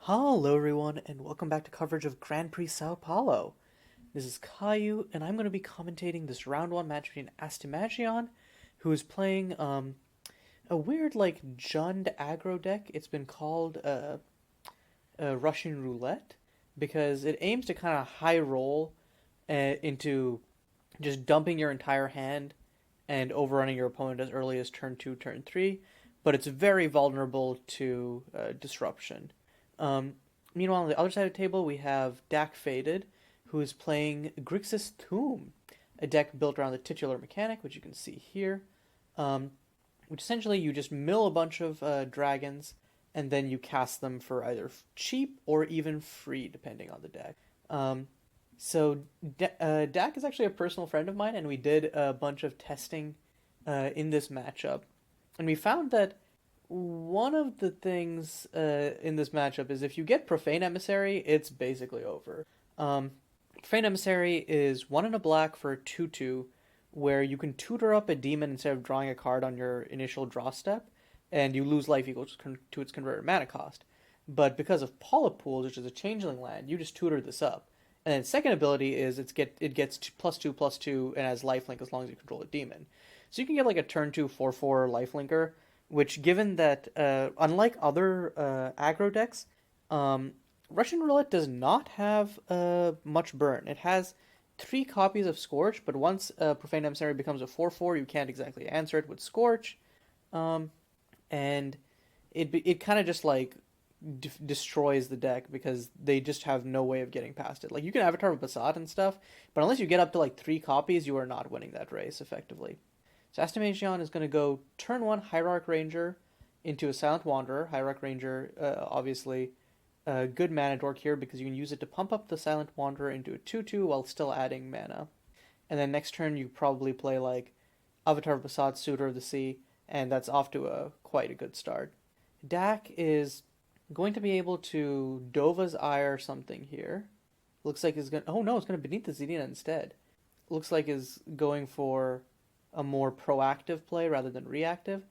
Hello, everyone, and welcome back to coverage of Grand Prix São Paulo. This is Caillou, and I'm going to be commentating this round one match between Astimageon, who is playing a weird, Jund aggro deck. It's been called Russian Roulette because it aims to kind of high roll into just dumping your entire hand and overrunning your opponent as early as turn 2, turn 3, but it's very vulnerable to disruption. Um, Meanwhile, on the other side of the table, we have DackFaded, who is playing Grixis Thu'um, a deck built around the titular mechanic, which you can see here. Um, which essentially you just mill a bunch of dragons, and then you cast them for either cheap or even free, depending on the deck. Um, Dak is actually a personal friend of mine, and we did a bunch of testing in this matchup, and we found that one of the things in this matchup is if you get Profane Emissary, it's basically over. Profane Emissary is 1 and a black for a 2/2, where you can tutor up a demon instead of drawing a card on your initial draw step, and you lose life equal to its converted mana cost. But because of Polypools, which is a changeling land, you just tutor this up. And then second ability is it gets +2/+2 and has lifelink as long as you control a demon. So you can get like a turn 2 4/4 lifelinker, which given that unlike other aggro decks, Russian Roulette does not have much burn. It has 3 copies of Scorch, but once Profane Emissary becomes a 4/4, you can't exactly answer it with Scorch, um, and it kind of just like destroys the deck because they just have no way of getting past it. Like you can Avatar with Basad and stuff, but unless you get up to like 3 copies, you are not winning that race effectively. So Astimageon is going to go turn 1 Hierarch Ranger into a Silent Wanderer. Hierarch Ranger, obviously, a good mana dork here because you can use it to pump up the Silent Wanderer into a 2/2 while still adding mana. And then next turn you probably play like Avatar of Basad, Suitor of the Sea, and that's off to a quite a good start. Dak is going to be able to Dova's Ire something here. Looks like it's going to... Oh no, it's going to Beneath the Zedina instead. Looks like is going for a more proactive play rather than reactive.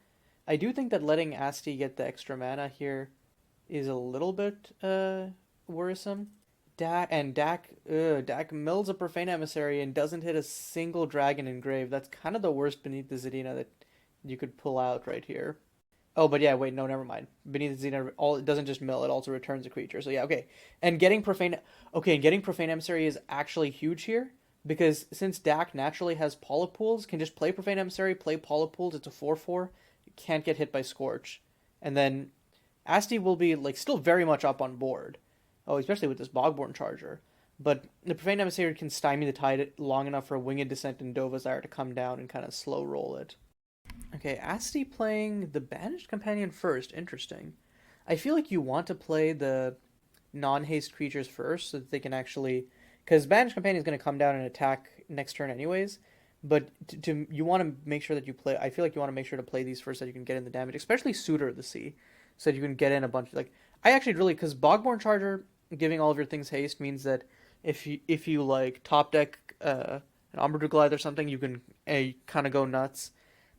I do think that letting Asti get the extra mana here is a little bit worrisome. Dak mills a Profane Emissary and doesn't hit a single dragon engrave. That's kind of the worst Beneath the Zedina that you could pull out right here. Oh, but yeah, wait, no, never mind. Beneath the Zedina, it doesn't just mill; it also returns a creature. So yeah, okay. And getting Profane Emissary is actually huge here because since Dak naturally has Polypools, can just play Profane Emissary, play Polypools. It's a 4/4. You can't get hit by Scorch, and then Asti will be like still very much up on board. Oh, especially with this Bogborn Charger. But the Profane Emissary can stymie the tide long enough for Winged Descent and Dova's Ire to come down and kind of slow roll it. Okay, Asti playing the Banished Companion first. Interesting. I feel like you want to play the non-haste creatures first so that they can actually... Because Banished Companion is going to come down and attack next turn anyways. But you want to make sure that you play... I feel like you want to make sure to play these first so that you can get in the damage. Especially Suitor of the Sea. So that you can get in a bunch of... I actually really... Because Bogborn Charger giving all of your things haste means that if you like top deck an Umbra Goliath or something, you can kind of go nuts.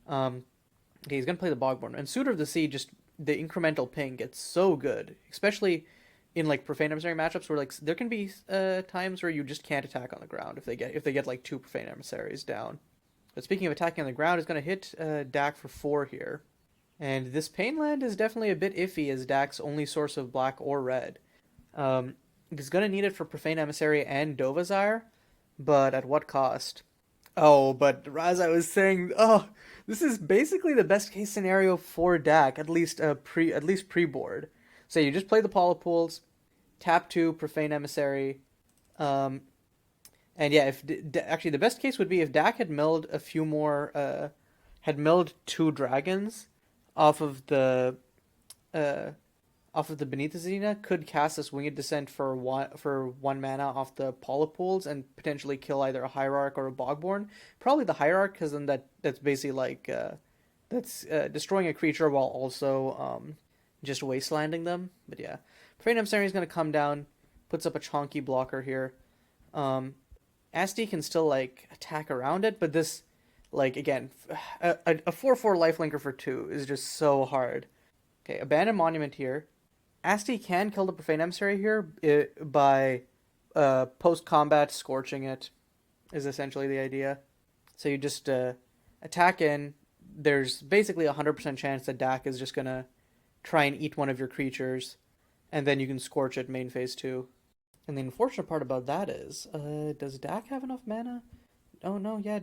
Okay, he's gonna play the Bogborn. And Suitor of the Sea, just the incremental ping gets so good, especially in like Profane Emissary matchups where like there can be times where you just can't attack on the ground if they get like 2 Profane Emissaries down. But speaking of attacking on the ground, he's gonna hit Dak for 4 here, and this Pain Land is definitely a bit iffy as Dak's only source of black or red. He's gonna need it for Profane Emissary and Dova's Ire, but at what cost? Oh, but as I was saying, this is basically the best case scenario for Dak, at least pre-board. So you just play the Polypools, tap 2, Profane Emissary, um, and yeah, actually the best case would be if Dak had milled a few more, had milled 2 dragons off of the uh, Beneath the Zedina, could cast this Winged Descent for one mana off the Polypools and potentially kill either a Hierarch or a Bogborn. Probably the Hierarch, because then that's basically like that's destroying a creature while also just wastelanding them. But yeah, Profane Emissary is going to come down, puts up a chonky blocker here. Asti can still like attack around it, but this like again a 4/4 lifelinker for 2 is just so hard. Okay, Abandoned Monument here. Asti can kill the Profane Emissary here by post-combat scorching it, is essentially the idea. So you just attack in. There's basically a 100% chance that Dak is just going to try and eat one of your creatures, and then you can scorch it main phase 2. And the unfortunate part about that is, does Dak have enough mana? Oh no, yeah.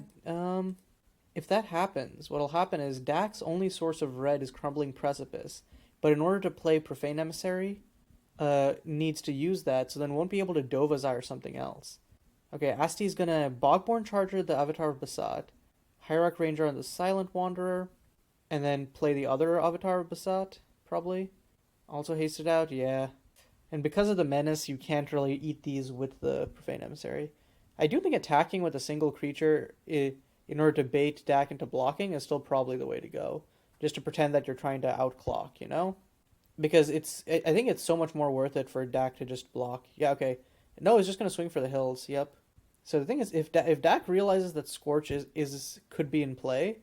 If that happens, what'll happen is Dak's only source of red is Crumbling Precipice, but in order to play Profane Emissary, needs to use that, so then won't be able to Dovazai or something else. Okay, Asti's gonna Bogborn Charger the Avatar of Basat, Hierarch Ranger on the Silent Wanderer, and then play the other Avatar of Basat, probably. Also hasted out, yeah. And because of the menace, you can't really eat these with the Profane Emissary. I do think attacking with a single creature in order to bait Dak into blocking is still probably the way to go. Just to pretend that you're trying to outclock, you know? Because I think it's so much more worth it for Dak to just block. Yeah, okay. No, he's just going to swing for the hills, yep. So the thing is, if Dak realizes that Scorch could be in play,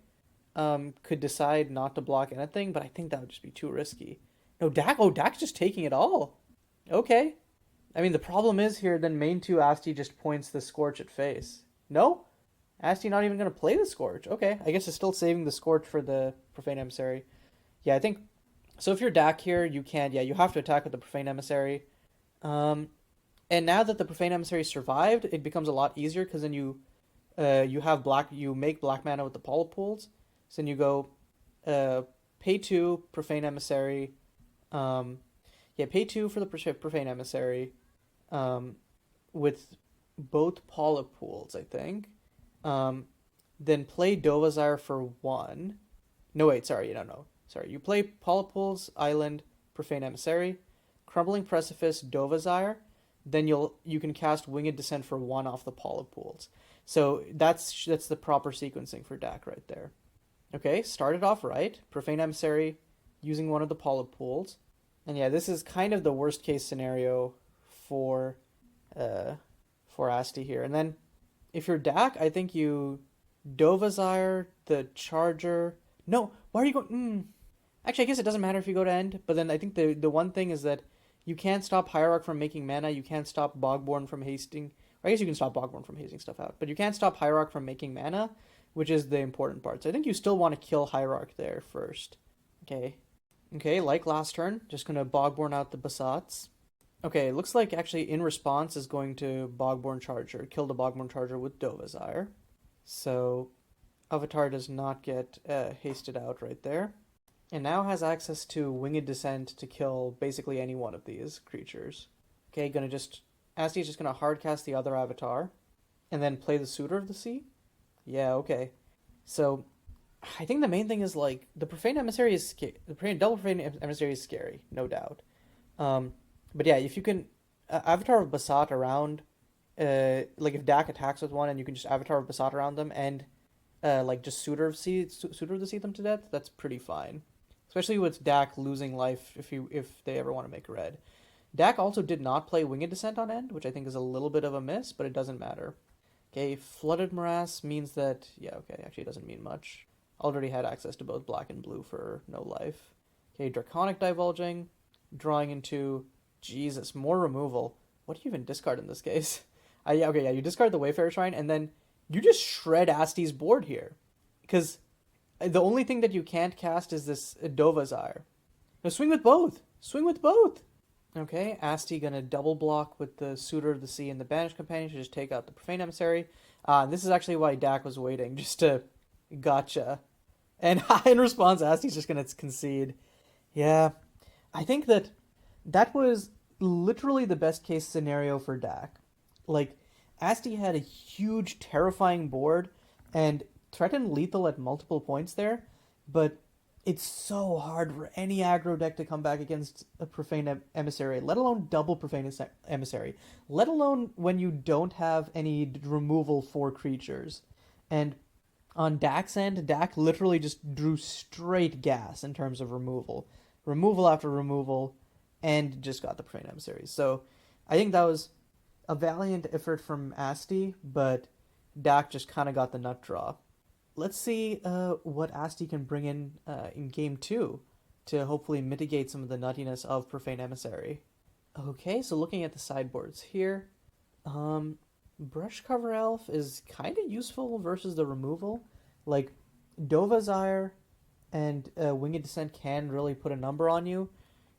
could decide not to block anything, but I think that would just be too risky. No, Dak's just taking it all. Okay. I mean, the problem is here, then main 2 Asti just points the Scorch at face. No? Asti not even going to play the Scorch. Okay, I guess it's still saving the Scorch for the Profane Emissary. Yeah, I think... So if you're Dak here, you can't... Yeah, you have to attack with the Profane Emissary. And now that the Profane Emissary survived, it becomes a lot easier, because then you make black mana with the Polypools. So then you go pay 2, Profane Emissary... pay 2 for the Profane Emissary, with both Polypools, I think. Then play Dovazire for 1. No, wait, sorry, no. Sorry, you play Polypools, Island, Profane Emissary, Crumbling Precipice, Dovazire, then you can cast Winged Descent for 1 off the Polypools. So that's the proper sequencing for Dak right there. Okay, started off right. Profane Emissary using one of the Polypools. And yeah, this is kind of the worst case scenario for Asti here. And then if you're Dak, I think you Dovazire the Charger. No, why are you going? Actually, I guess it doesn't matter if you go to end. But then I think the one thing is that you can't stop Hierarch from making mana. You can't stop Bogborn from hasting. Or I guess you can stop Bogborn from hasting stuff out. But you can't stop Hierarch from making mana, which is the important part. So I think you still want to kill Hierarch there first. Okay, like last turn, just going to Bogborn out the Basats. Okay, looks like actually in response is going to Bogborn Charger, kill the Bogborn Charger with Dovazire. So Avatar does not get hasted out right there. And now has access to Winged Descent to kill basically any one of these creatures. Okay, Asti's just gonna hardcast the other Avatar, and then play the Suitor of the Sea? Yeah, okay. So I think the main thing is like the Profane Emissary is double Profane Emissary is scary, no doubt. But yeah, if you can Avatar of Basat around, like if Dak attacks with one and you can just Avatar of Basat around them and like just Suitor of the Sea them to death, that's pretty fine. Especially with Dak losing life if they ever want to make red. Dak also did not play Winged Descent on end, which I think is a little bit of a miss, but it doesn't matter. Okay, Flooded Morass means that actually it doesn't mean much. Already had access to both black and blue for no life. Okay, Draconic Divulging, drawing into Jesus, more removal. What do you even discard in this case? You discard the Wayfarer Shrine, and then you just shred Asti's board here. Because the only thing that you can't cast is this Dovazire. No, swing with both! Swing with both! Okay, Asti gonna double block with the Suitor of the Sea and the Banished Companion to just take out the Profane Emissary. This is actually why Dak was waiting, just to gotcha. And in response, Asti's just gonna concede. Yeah, I think that was literally the best case scenario for Dak. Like, Asti had a huge, terrifying board and threatened lethal at multiple points there, but it's so hard for any aggro deck to come back against a Profane Emissary, let alone double Profane Emissary, let alone when you don't have any removal for creatures. And on Dak's end, Dak literally just drew straight gas in terms of removal. Removal after removal, and just got the Profane Emissaries. So I think that was a valiant effort from Asti, but Dak just kind of got the nut draw. Let's see what Asti can bring in game 2. to hopefully mitigate some of the nuttiness of Profane Emissary. Okay, so looking at the sideboards here, Brush Cover Elf is kind of useful versus the removal. Like, Dovazire and Winged Descent can really put a number on you.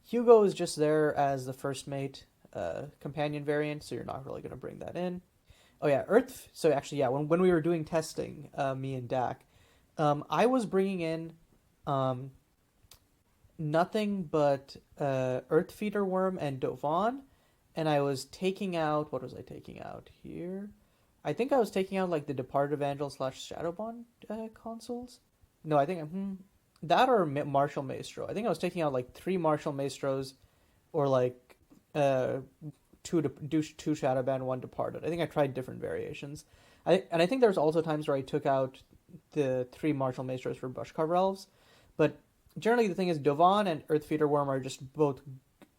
Hugo is just there as the first mate companion variant, so you're not really going to bring that in. Oh yeah, Earth. So actually, yeah, when we were doing testing, me and Dak, I was bringing in nothing but Earth Feeder Worm and Dovan, and I was taking out, what was I taking out here? I think I was taking out like the Departed Evangel / Shadowbond consoles. No, I think that or Martial Maestro. I think I was taking out like 3 Martial Maestros, or like two Shadowband, 1 Departed. I think I tried different variations. I think there's also times where I took out the 3 Martial Maestros for Brush Cover Elves, but generally the thing is Dovan and Earthfeeder Worm are just both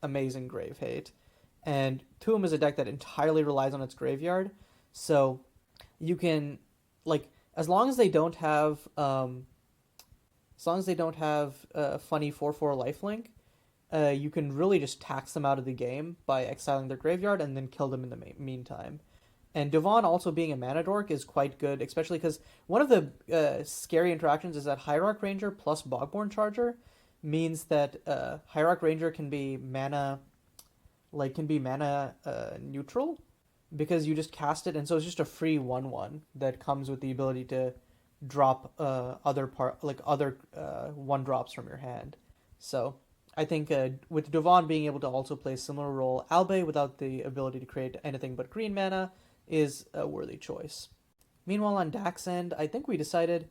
amazing grave hate, and Thu'um is a deck that entirely relies on its graveyard, so you can, like, as long as they don't have funny 4/4 lifelink, you can really just tax them out of the game by exiling their graveyard and then kill them in the meantime. And Dovan also being a mana dork is quite good, especially because one of the scary interactions is that Hierarch Ranger plus Bogborn Charger means that Hierarch Ranger can be mana neutral, because you just cast it, and so it's just a free 1/1 that comes with the ability to drop other 1-drops from your hand. So I think with Dovan being able to also play a similar role, albeit without the ability to create anything but green mana, is a worthy choice. Meanwhile, on Dak's end, I think we decided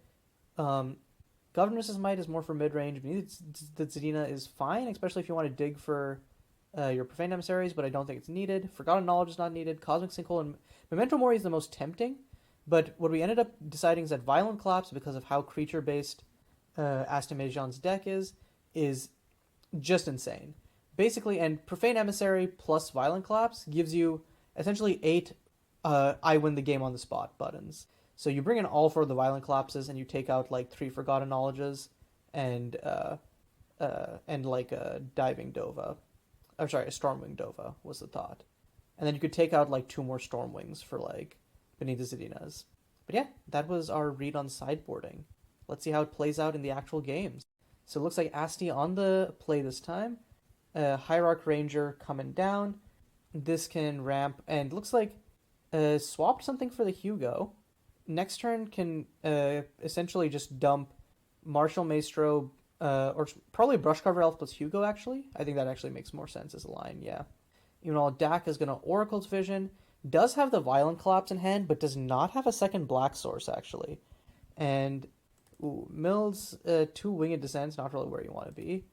Governess's Might is more for mid-range. The Zadina is fine, especially if you want to dig for your Profane Emissaries, but I don't think it's needed. Forgotten Knowledge is not needed. Cosmic Sinkhole and Memento Mori is the most tempting, but what we ended up deciding is that Violent Collapse, because of how creature-based Astimageon's deck is just insane. Basically, and Profane Emissary plus Violent Collapse gives you essentially 8 I win the game on the spot buttons. So you bring in all 4 of the Violent Collapses, and you take out like 3 Forgotten Knowledges and like a Diving Dova. I'm sorry, a Stormwing Dova was the thought. And then you could take out like 2 more Stormwings for like Beneath the Zedinas. But yeah, that was our read on sideboarding. Let's see how it plays out in the actual games. So it looks like Asti on the play this time. Hierarch Ranger coming down. This can ramp, and looks like swapped something for the Hugo. Next turn can essentially just dump Martial Maestro, or probably Brush Cover Elf plus Hugo, actually. I think that actually makes more sense as a line, yeah. Even though Dak is going to Oracle's Vision, does have the Violent Collapse in hand, but does not have a second black source, actually. And Mills, 2 Winged Descents, not really where you want to be.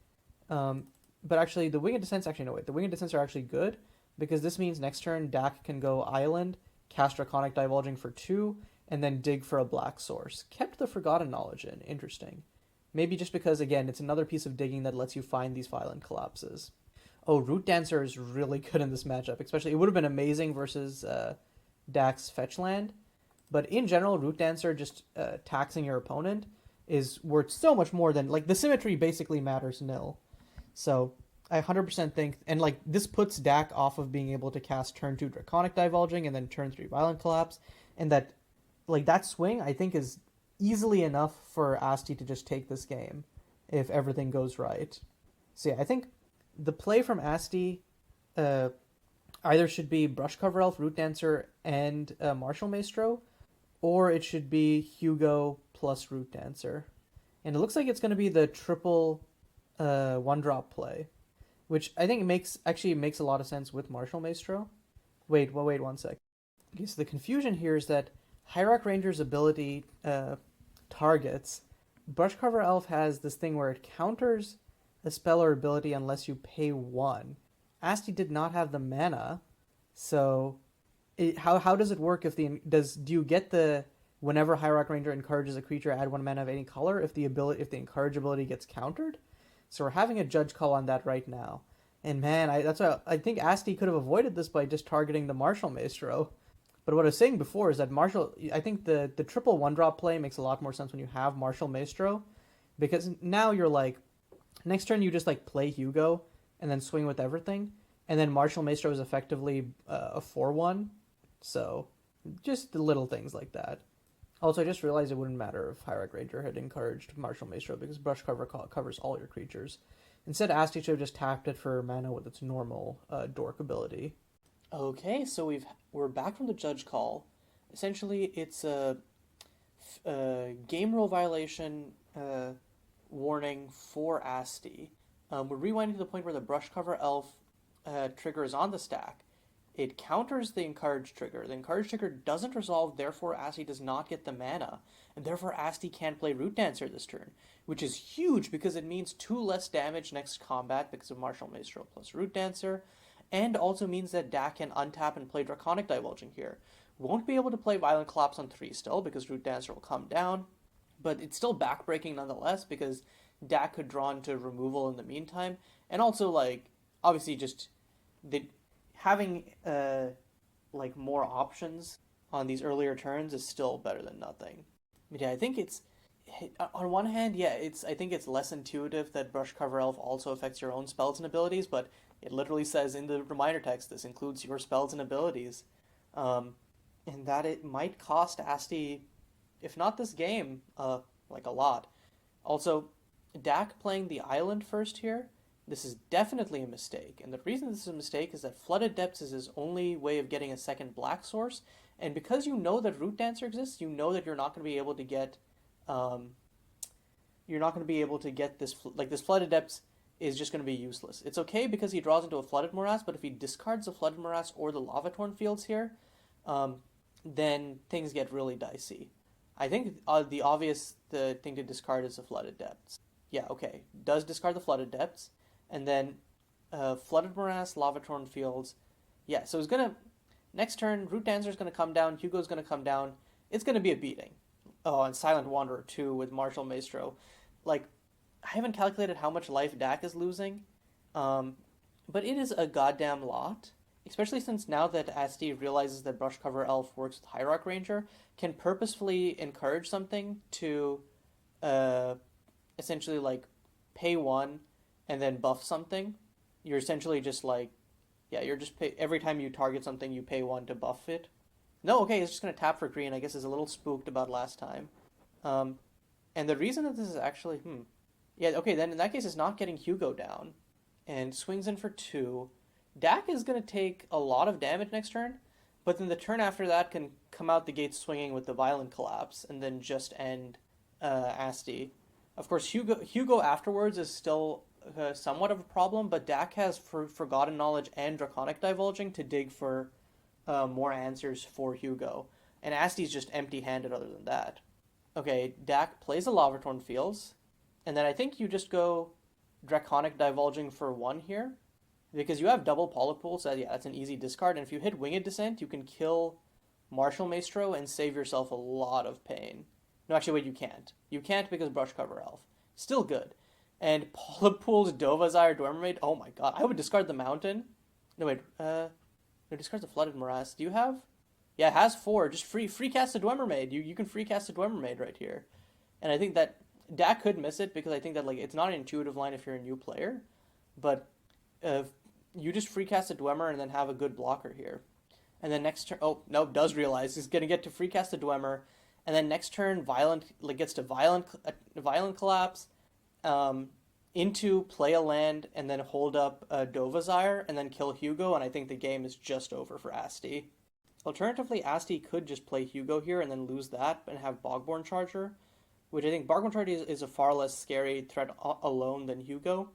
But actually, the Winged Descents, the Winged Descents are actually good, because this means next turn Dak can go Island, cast Draconic Divulging for 2, and then dig for a black source. Kept the Forgotten Knowledge in. Interesting. Maybe just because, again, it's another piece of digging that lets you find these Violent Collapses. Oh, Root Dancer is really good in this matchup, especially. It would have been amazing versus Dak's Fetch Land, but in general, Root Dancer just taxing your opponent is worth so much more than, like, the symmetry basically matters nil. So I 100% think, and like this puts Dak off of being able to cast turn 2 Draconic Divulging and then turn 3 Violent Collapse, and that, like, that swing I think is easily enough for Asti to just take this game if everything goes right. So yeah, I think the play from Asti either should be Brush Cover Elf, Root Dancer, and Martial Maestro, or it should be Hugo plus Root Dancer. And it looks like it's going to be the triple 1-drop play, which I think makes a lot of sense with Martial Maestro. Wait 1 sec. Okay, so the confusion here is that Hierarch Ranger's ability targets. Brush Cover Elf has this thing where it counters a spell or ability unless you pay 1. Asti did not have the mana, so how does it work if do you get the whenever Hierarch Ranger encourages a creature add 1 mana of any color if the encourage ability gets countered? So we're having a judge call on that right now. And man, that's why I think Asti could have avoided this by just targeting the Martial Maestro. But what I was saying before is that I think the triple 1-drop play makes a lot more sense when you have Martial Maestro, because now you're like, Next turn, you just like play Hugo and then swing with everything. And then Martial Maestro is effectively a 4-1. So just the little things like that. Also, I just realized it wouldn't matter if Hierarch Ranger had encouraged Martial Maestro because Brush Cover covers all your creatures. Instead, Asti should have just tapped it for mana with its normal Dork ability. Okay, so we're back from the Judge Call. Essentially, it's a game rule violation warning for Asti. We're rewinding to the point where the Brush Cover Elf trigger is on the stack. It counters the Encourage trigger. The Encourage trigger doesn't resolve, therefore Asti does not get the mana, and therefore Asti can't play Root Dancer this turn, which is huge because it means 2 less damage next combat because of Martial Maestro plus Root Dancer, and also means that Dak can untap and play Draconic Divulging here. Won't be able to play Violent Collapse on 3 still because Root Dancer will come down, but it's still backbreaking nonetheless because Dak could draw into removal in the meantime, and also like obviously just having like more options on these earlier turns is still better than nothing. But yeah, I think it's on one hand, yeah, I think it's less intuitive that Brush Cover Elf also affects your own spells and abilities, but it literally says in the reminder text this includes your spells and abilities, and that it might cost Asti, if not this game, like a lot. Also, Dak playing the island first here. This is definitely a mistake, and the reason this is a mistake is that Flooded Depths is his only way of getting a second black source, and because you know that Root Dancer exists, you know that you're not going to be able to get, this, like this Flooded Depths is just going to be useless. It's okay because he draws into a Flooded Morass, but if he discards the Flooded Morass or the Lava Torn Fields here, then things get really dicey. I think the obvious thing to discard is the Flooded Depths. Yeah, okay, does discard the Flooded Depths. And then Flooded Morass, Lava Torn Fields. Yeah, so it's going to... Next turn, Root Dancer's going to come down, Hugo's going to come down. It's going to be a beating. Oh, and Silent Wanderer too with Martial Maestro. Like, I haven't calculated how much life Dak is losing, but it is a goddamn lot. Especially since now that Asti realizes that Brush Cover Elf works with Hierarch Ranger, can purposefully encourage something to essentially like pay 1 and then buff something. You're essentially just like, yeah, you're just every time you target something, you pay 1 to buff it. No, okay, it's just gonna tap for green. I guess is a little spooked about last time. And the reason that this is actually, yeah, okay, then in that case, it's not getting Hugo down, and swings in for 2. Dak is gonna take a lot of damage next turn, but then the turn after that can come out the gate swinging with the Violent Collapse, and then just end Asti. Of course, Hugo afterwards is still somewhat of a problem, but Dak has Forgotten Knowledge and Draconic Divulging to dig for more answers for Hugo. And Asti's just empty-handed other than that. Okay, Dak plays a Lava Torn Fields, and then I think you just go Draconic Divulging for 1 here, because you have double Polypool, so yeah, that's an easy discard, and if you hit Winged Descent, you can kill Martial Maestro and save yourself a lot of pain. No, actually, wait, you can't. You can't because Brush Cover Elf. Still good. And Polypool's Dovazire Dwemermaid, oh my god, I would discard the Mountain. No, wait, no, discard the Flooded Morass. Do you have? Yeah, it has 4. Just free cast a Dwemermaid. You can free cast a Dwemermaid right here. And I think that Dak could miss it because I think that like it's not an intuitive line if you're a new player, but you just free cast a Dwemer and then have a good blocker here. And then next turn, oh no, does realize he's gonna get to free cast a Dwemer, and then next turn gets to violent collapse, into play a land and then hold up Dovazire and then kill Hugo, and I think the game is just over for Asti. Alternatively, Asti could just play Hugo here and then lose that and have Bogborn Charger, which I think Bogborn Charger is a far less scary threat alone than Hugo.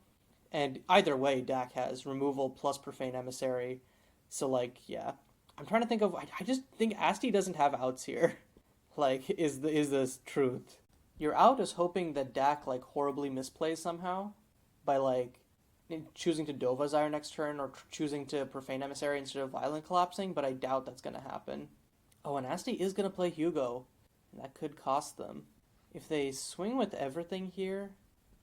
And either way, Dak has removal plus Profane Emissary. So, like, yeah. I'm trying to think of... I just think Asti doesn't have outs here. Like, is this truth? Your out is hoping that Dak, like, horribly misplays somehow by, like, choosing to Dovazire next turn or choosing to Profane Emissary instead of Violent Collapsing, but I doubt that's going to happen. Oh, and Asti is going to play Hugo. And that could cost them. If they swing with everything here,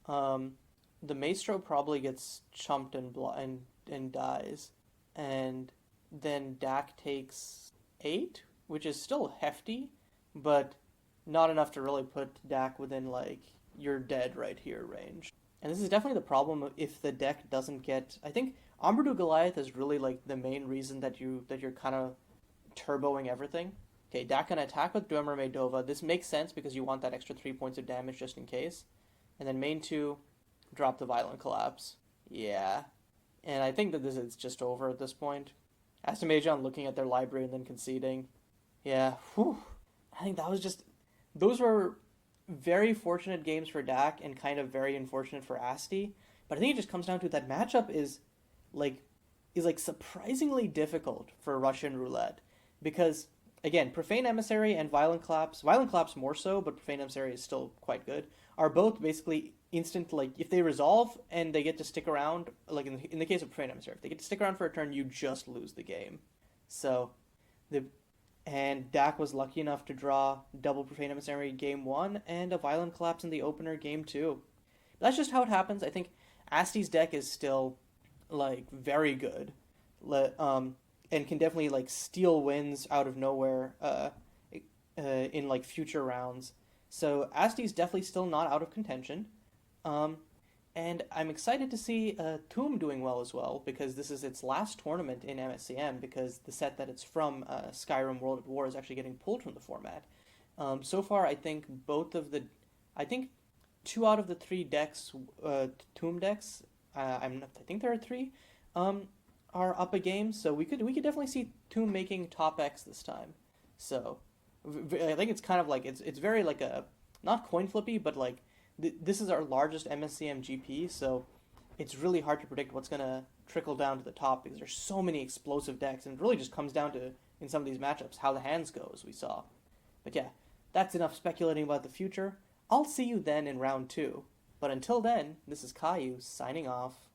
the Maestro probably gets chumped and dies. And then Dak takes 8, which is still hefty, but not enough to really put Dak within, like, you're dead right here range. And this is definitely the problem if the deck doesn't get. I think Ambradu Goliath is really like the main reason that you're kind of turboing everything. Okay, Dak can attack with Dwemer Maidova. This makes sense because you want that extra 3 points of damage just in case. And then main two, drop the Violent Collapse. Yeah. And I think that this is just over at this point. Astimageon looking at their library and then conceding. Yeah. Whew. I think that was just. Those were very fortunate games for Dak and kind of very unfortunate for Asti. But I think it just comes down to that matchup like is like surprisingly difficult for Russian roulette because again, Profane Emissary and Violent Collapse more so, but Profane Emissary is still quite good, are both basically instant, like if they resolve and they get to stick around, like in the case of Profane Emissary, if they get to stick around for a turn, you just lose the game. So the and Dak was lucky enough to draw double Profane Emissary game one and a Violent Collapse in the opener game two. That's just how it happens. I think Asti's deck is still like very good, and can definitely like steal wins out of nowhere in like future rounds. So Asti's definitely still not out of contention. Um, and I'm excited to see Thu'um doing well as well because this is its last tournament in MSEM because the set that it's from, Skyrim World at War, is actually getting pulled from the format. So far, I think two out of the three decks, Tomb decks, I think there are three, um, are up a game. So we could definitely see Tomb making top X this time. So I think it's kind of like it's very like a not coin flippy, but like this is our largest MSCM GP, so it's really hard to predict what's gonna trickle down to the top because there's so many explosive decks, and it really just comes down to in some of these matchups how the hands go, as we saw. But yeah, that's enough speculating about the future. I'll see you then in round two. But until then, this is Caillou signing off.